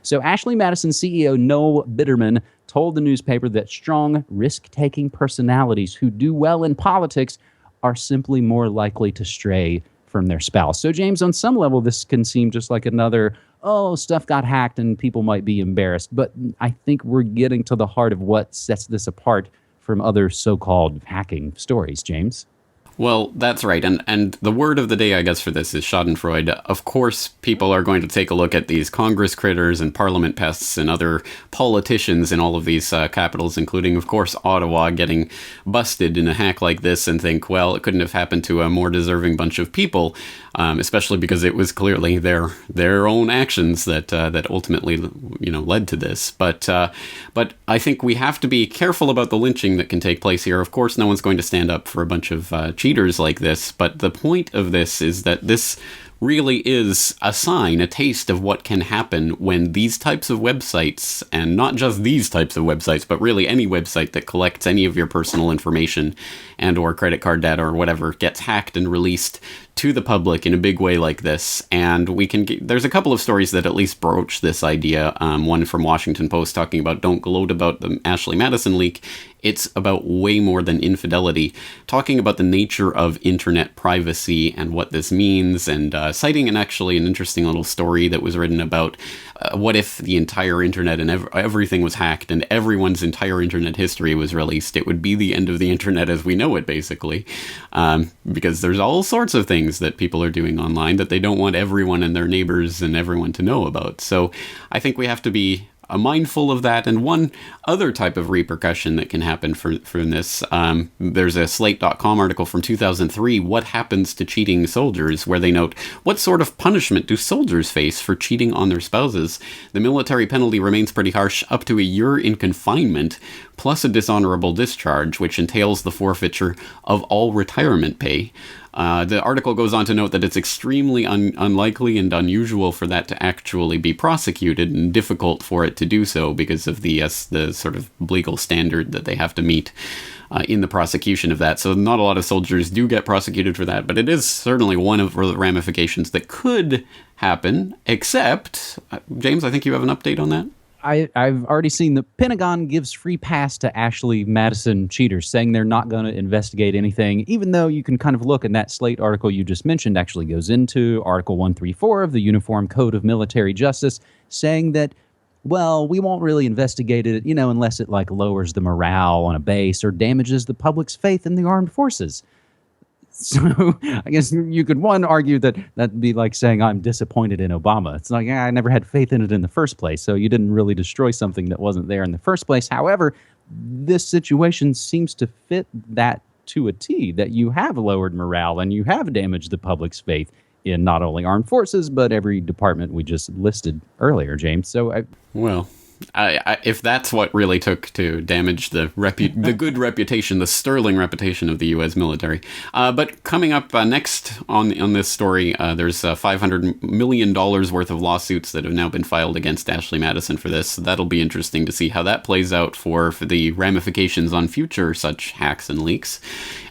So Ashley Madison CEO Noel Bitterman told the newspaper that strong, risk-taking personalities who do well in politics are simply more likely to stray from their spouse. So, James, on some level, this can seem just like another, oh, stuff got hacked and people might be embarrassed. But I think we're getting to the heart of what sets this apart from other so-called hacking stories, James. Well, that's right. And the word of the day, I guess, for this is schadenfreude. Of course, people are going to take a look at these Congress critters and parliament pests and other politicians in all of these capitals, including, of course, Ottawa, getting busted in a hack like this and think, well, it couldn't have happened to a more deserving bunch of people, especially because it was clearly their own actions that ultimately, led to this. But I think we have to be careful about the lynching that can take place here. Of course, no one's going to stand up for a bunch of cheaters like this, but the point of this is that this really is a sign, a taste of what can happen when these types of websites, and not just these types of websites, but really any website that collects any of your personal information and or credit card data or whatever, gets hacked and released to the public in a big way like this. And there's a couple of stories that at least broach this idea. One from Washington Post talking about don't gloat about the Ashley Madison leak. It's about way more than infidelity, talking about the nature of internet privacy and what this means, and citing an interesting little story that was written about what if the entire internet and everything was hacked and everyone's entire internet history was released. It would be the end of the internet as we know it, basically, because there's all sorts of things that people are doing online that they don't want everyone and their neighbors and everyone to know about. So I think we have to be mindful of that. And one other type of repercussion that can happen from this, there's a Slate.com article from 2003, What Happens to Cheating Soldiers, where they note, what sort of punishment do soldiers face for cheating on their spouses? The military penalty remains pretty harsh, up to a year in confinement, plus a dishonorable discharge, which entails the forfeiture of all retirement pay. The article goes on to note that it's extremely unlikely and unusual for that to actually be prosecuted, and difficult for it to do so because of the sort of legal standard that they have to meet in the prosecution of that. So not a lot of soldiers do get prosecuted for that, but it is certainly one of the ramifications that could happen, except, James, I think you have an update on that? I've already seen the Pentagon gives free pass to Ashley Madison cheaters, saying they're not going to investigate anything, even though you can kind of look, and that Slate article you just mentioned actually goes into Article 134 of the Uniform Code of Military Justice, saying that, well, we won't really investigate it, unless it lowers the morale on a base or damages the public's faith in the armed forces. So I guess you could, argue that that'd be like saying I'm disappointed in Obama. It's like, I never had faith in it in the first place, so you didn't really destroy something that wasn't there in the first place. However, this situation seems to fit that to a T, that you have lowered morale and you have damaged the public's faith in not only armed forces, but every department we just listed earlier, James. So if that's what really took to damage the good reputation, the sterling reputation of the U.S. military. But coming up next on this story, there's $500 million worth of lawsuits that have now been filed against Ashley Madison for this. So that'll be interesting to see how that plays out for the ramifications on future such hacks and leaks.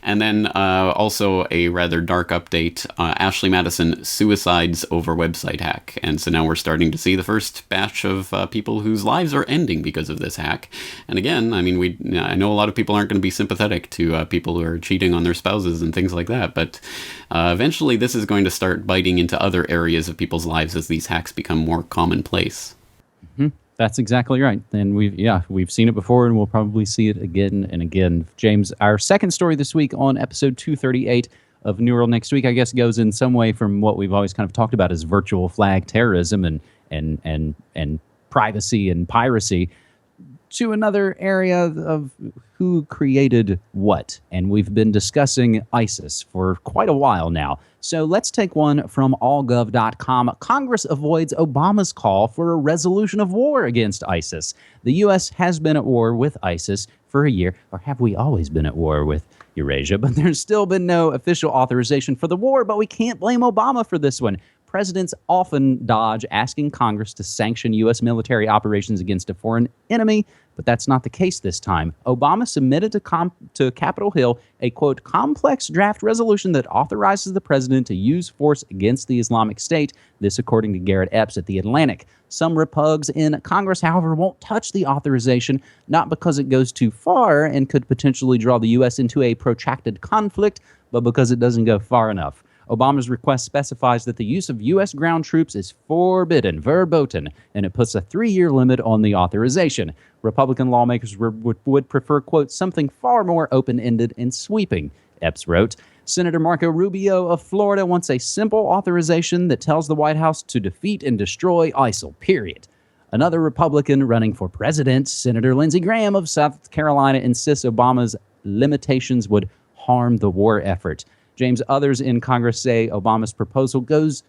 And then also a rather dark update, Ashley Madison suicides over website hack. And so now we're starting to see the first batch of people whose lives are ending because of this hack. And again, I know a lot of people aren't going to be sympathetic to people who are cheating on their spouses and things like that, but eventually this is going to start biting into other areas of people's lives as these hacks become more commonplace. Mm-hmm. That's exactly right. And we've seen it before, and we'll probably see it again and again. James, our second story this week on episode 238 of New World Next Week, I guess, goes in some way from what we've always kind of talked about as virtual flag terrorism and privacy and piracy to another area of who created what. And we've been discussing ISIS for quite a while now. So let's take one from allgov.com. Congress avoids Obama's call for a resolution of war against ISIS. The U.S. has been at war with ISIS for a year. Or have we always been at war with Eurasia? But there's still been no official authorization for the war, but we can't blame Obama for this one. Presidents often dodge asking Congress to sanction U.S. military operations against a foreign enemy, but that's not the case this time. Obama submitted to Capitol Hill a, quote, complex draft resolution that authorizes the president to use force against the Islamic State, this according to Garrett Epps at The Atlantic. Some repugs in Congress, however, won't touch the authorization, not because it goes too far and could potentially draw the U.S. into a protracted conflict, but because it doesn't go far enough. Obama's request specifies that the use of U.S. ground troops is forbidden, verboten, and it puts a 3-year limit on the authorization. Republican lawmakers would prefer, quote, something far more open-ended and sweeping, Epps wrote. Senator Marco Rubio of Florida wants a simple authorization that tells the White House to defeat and destroy ISIL, period. Another Republican running for president, Senator Lindsey Graham of South Carolina, insists Obama's limitations would harm the war effort. James, others in Congress say Obama's proposal goes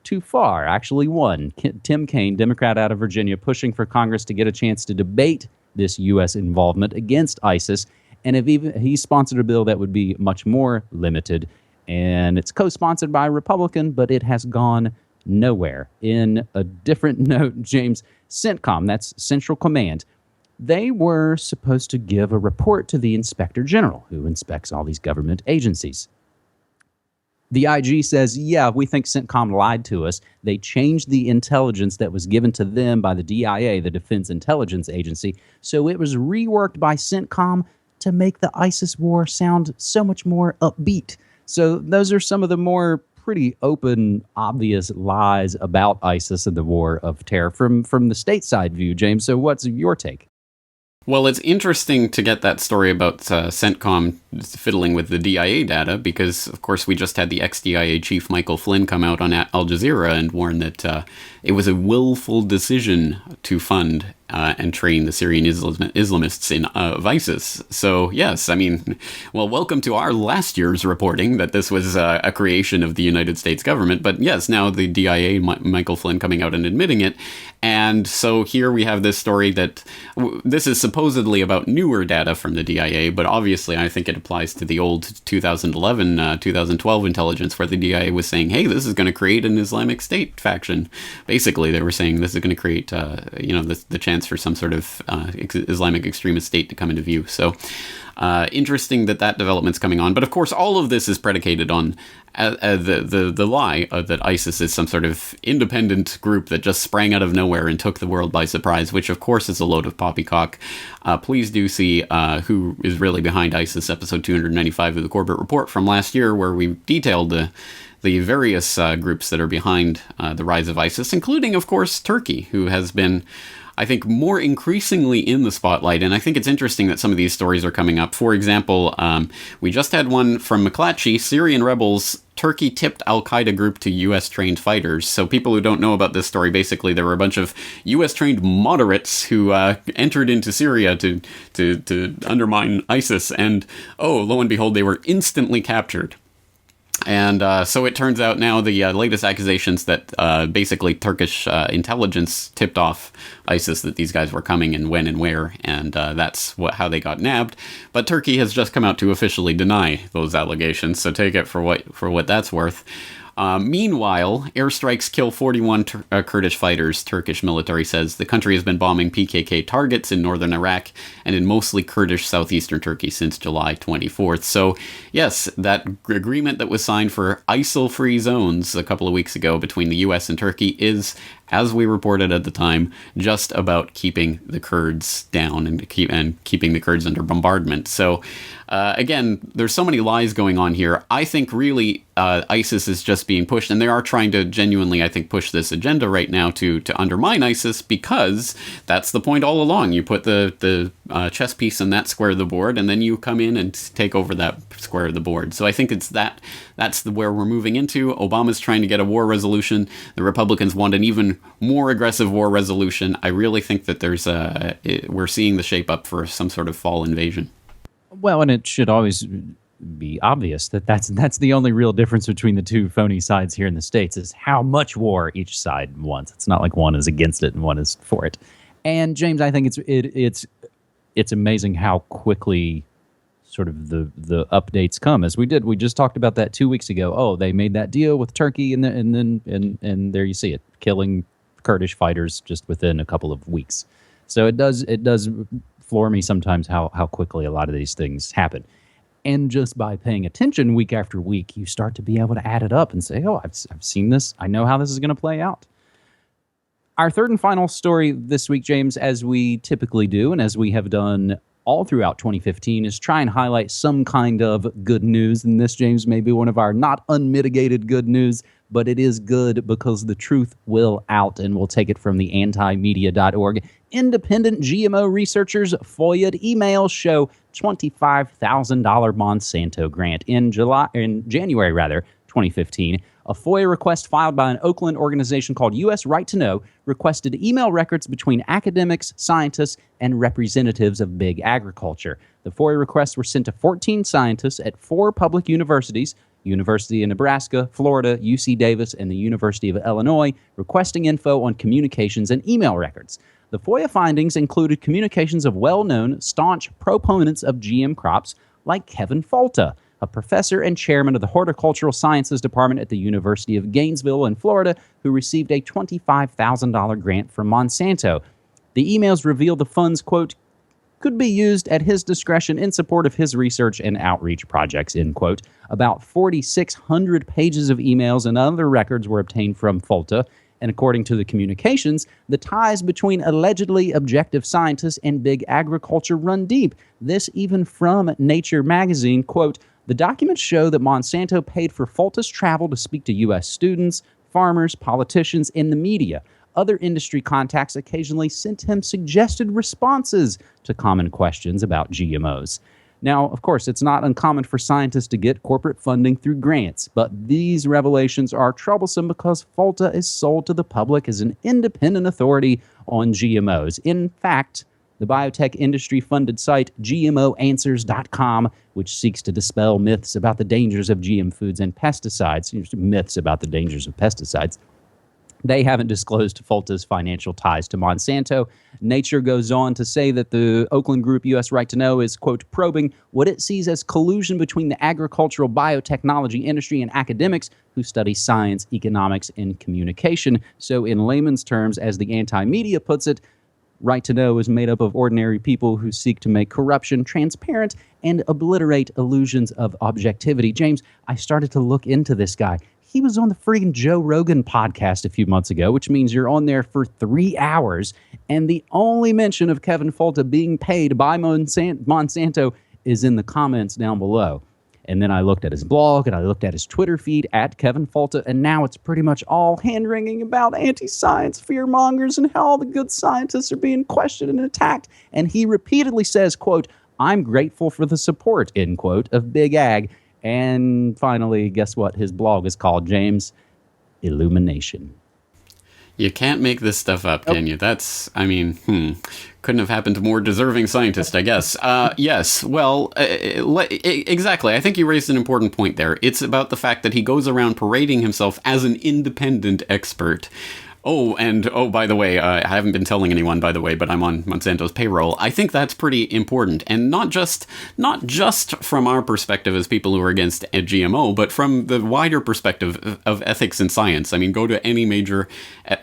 too far. Actually, one, Tim Kaine, Democrat out of Virginia, pushing for Congress to get a chance to debate this U.S. involvement against ISIS. And he sponsored a bill that would be much more limited. And it's co-sponsored by a Republican, but it has gone nowhere. In a different note, James, CENTCOM, that's Central Command, they were supposed to give a report to the Inspector General, who inspects all these government agencies. The IG says, yeah, we think CENTCOM lied to us. They changed the intelligence that was given to them by the DIA, the Defense Intelligence Agency, so it was reworked by CENTCOM to make the ISIS war sound so much more upbeat. So those are some of the more pretty open, obvious lies about ISIS and the war of terror from the stateside view, James. So what's your take? Well, it's interesting to get that story about CENTCOM fiddling with the DIA data because, of course, we just had the ex-DIA chief Michael Flynn come out on Al Jazeera and warn that it was a willful decision to fund and train the Syrian Islamists of ISIS. So, yes, I mean, well, welcome to our last year's reporting that this was a creation of the United States government. But yes, now the DIA, Michael Flynn, coming out and admitting it. And so here we have this story that this is supposedly about newer data from the DIA, but obviously I think it applies to the old 2011, 2012 intelligence where the DIA was saying, hey, this is going to create an Islamic State faction. Basically, they were saying this is going to create, the chance for some sort of Islamic extremist state to come into view. So interesting that development's coming on. But of course, all of this is predicated on the lie that ISIS is some sort of independent group that just sprang out of nowhere and took the world by surprise, which of course is a load of poppycock. Please do see who is really behind ISIS, episode 295 of the Corbett Report from last year, where we detailed the various groups that are behind the rise of ISIS, including, of course, Turkey, who has been, I think, more increasingly in the spotlight. And I think it's interesting that some of these stories are coming up. For example, we just had one from McClatchy, Syrian rebels, Turkey tipped al-Qaeda group to U.S.-trained fighters. So people who don't know about this story, basically there were a bunch of U.S.-trained moderates who entered into Syria to undermine ISIS. And, oh, lo and behold, they were instantly captured. And so it turns out now the latest accusations that basically Turkish intelligence tipped off ISIS that these guys were coming and when and where, and that's how they got nabbed. But Turkey has just come out to officially deny those allegations, so take it for what that's worth. Meanwhile, airstrikes kill 41 Kurdish fighters, Turkish military says. The country has been bombing PKK targets in northern Iraq and in mostly Kurdish southeastern Turkey since July 24th. So, yes, that agreement that was signed for ISIL-free zones a couple of weeks ago between the US and Turkey is, as we reported at the time, just about keeping the Kurds down and keeping the Kurds under bombardment. So, again, there's so many lies going on here. I think really ISIS is just being pushed, and they are trying to genuinely, I think, push this agenda right now to undermine ISIS, because that's the point all along. You put the chess piece in that square of the board, and then you come in and take over that square of the board. So I think that's where we're moving into. Obama's trying to get a war resolution. The Republicans want an even more aggressive war resolution. I really think that we're seeing the shape up for some sort of fall invasion. Well, and it should always be obvious that that's the only real difference between the two phony sides here in the States is how much war each side wants. It's not like one is against it and one is for it. And James, I think it's amazing how quickly sort of the updates come, as we did. We just talked about that 2 weeks ago. Oh, they made that deal with Turkey, and then there you see it, killing Kurdish fighters just within a couple of weeks. So it does floor me sometimes how quickly a lot of these things happen. And just by paying attention week after week, you start to be able to add it up and say, oh, I've seen this. I know how this is going to play out. Our third and final story this week, James, as we typically do and as we have done all throughout 2015, is try and highlight some kind of good news. And this, James, may be one of our not unmitigated good news, but it is good because the truth will out. And we'll take it from the antimedia.org. Independent GMO researchers FOIA'd emails show $25,000 Monsanto grant in January 2015. A FOIA request filed by an Oakland organization called U.S. Right to Know requested email records between academics, scientists, and representatives of big agriculture. The FOIA requests were sent to 14 scientists at 4 public universities, University of Nebraska, Florida, UC Davis, and the University of Illinois, requesting info on communications and email records. The FOIA findings included communications of well-known, staunch proponents of GM crops like Kevin Folta, a professor and chairman of the Horticultural Sciences Department at the University of Gainesville in Florida, who received a $25,000 grant from Monsanto. The emails revealed the funds, quote, could be used at his discretion in support of his research and outreach projects, end quote. About 4,600 pages of emails and other records were obtained from Folta, and according to the communications, the ties between allegedly objective scientists and big agriculture run deep. This even from Nature magazine, quote, the documents show that Monsanto paid for Folta's travel to speak to U.S. students, farmers, politicians, and the media. Other industry contacts occasionally sent him suggested responses to common questions about GMOs. Now, of course, it's not uncommon for scientists to get corporate funding through grants, but these revelations are troublesome because Folta is sold to the public as an independent authority on GMOs. In fact, the biotech industry-funded site GMOanswers.com, which seeks to dispel myths about the dangers of GM foods and pesticides, myths about the dangers of pesticides, they haven't disclosed Folta's financial ties to Monsanto. Nature goes on to say that the Oakland Group U.S. Right to Know is, quote, probing what it sees as collusion between the agricultural biotechnology industry and academics who study science, economics, and communication. So in layman's terms, as the anti-media puts it, Right to Know is made up of ordinary people who seek to make corruption transparent and obliterate illusions of objectivity. James, I started to look into this guy. He was on the freaking Joe Rogan podcast a few months ago, which means you're on there for 3 hours, and the only mention of Kevin Folta being paid by Monsanto is in the comments down below. And then I looked at his blog, and I looked at his Twitter feed, at Kevin Folta, and now it's pretty much all hand-wringing about anti-science fear-mongers and how all the good scientists are being questioned and attacked. And he repeatedly says, quote, I'm grateful for the support, end quote, of Big Ag. And finally, guess what his blog is called, James? Illumination. You can't make this stuff up, can you? That's, couldn't have happened to a more deserving scientist, I guess. Yes, well, exactly. I think you raised an important point there. It's about the fact that he goes around parading himself as an independent expert. Oh, and by the way, I haven't been telling anyone, by the way, but I'm on Monsanto's payroll. I think that's pretty important, and not just from our perspective as people who are against GMO, but from the wider perspective of ethics in science. I mean, go to any major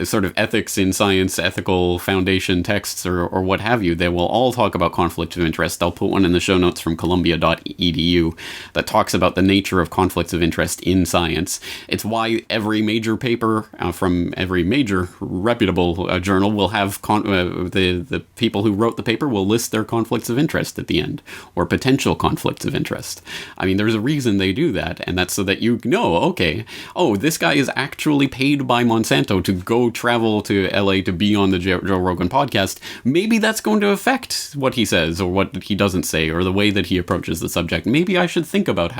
sort of ethics in science, ethical foundation texts, or what have you. They will all talk about conflict of interest. I'll put one in the show notes from columbia.edu that talks about the nature of conflicts of interest in science. It's why every major paper from every major reputable journal will have the people who wrote the paper will list their conflicts of interest at the end, or potential conflicts of interest. I mean, there's a reason they do that, and that's so that you know, okay, this guy is actually paid by Monsanto to go travel to LA to be on the Joe Rogan podcast. Maybe that's going to affect what he says or what he doesn't say or the way that he approaches the subject. Maybe I should think about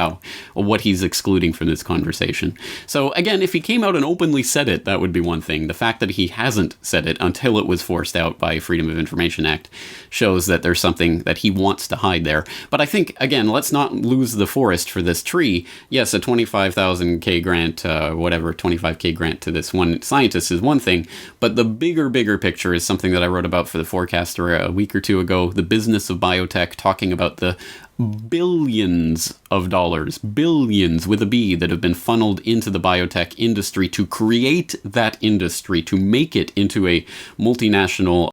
what he's excluding from this conversation. So again, if he came out and openly said it, that would be one thing. The fact that he hasn't said it until it was forced out by Freedom of Information Act shows that there's something that he wants to hide there. But I think, again, let's not lose the forest for this tree. Yes, a $25,000 grant, 25K grant to this one scientist is one thing, but the bigger picture is something that I wrote about for The Forecaster a week or two ago, the business of biotech, talking about the billions of dollars, billions with a B, that have been funneled into the biotech industry to create that industry, to make it into a multinational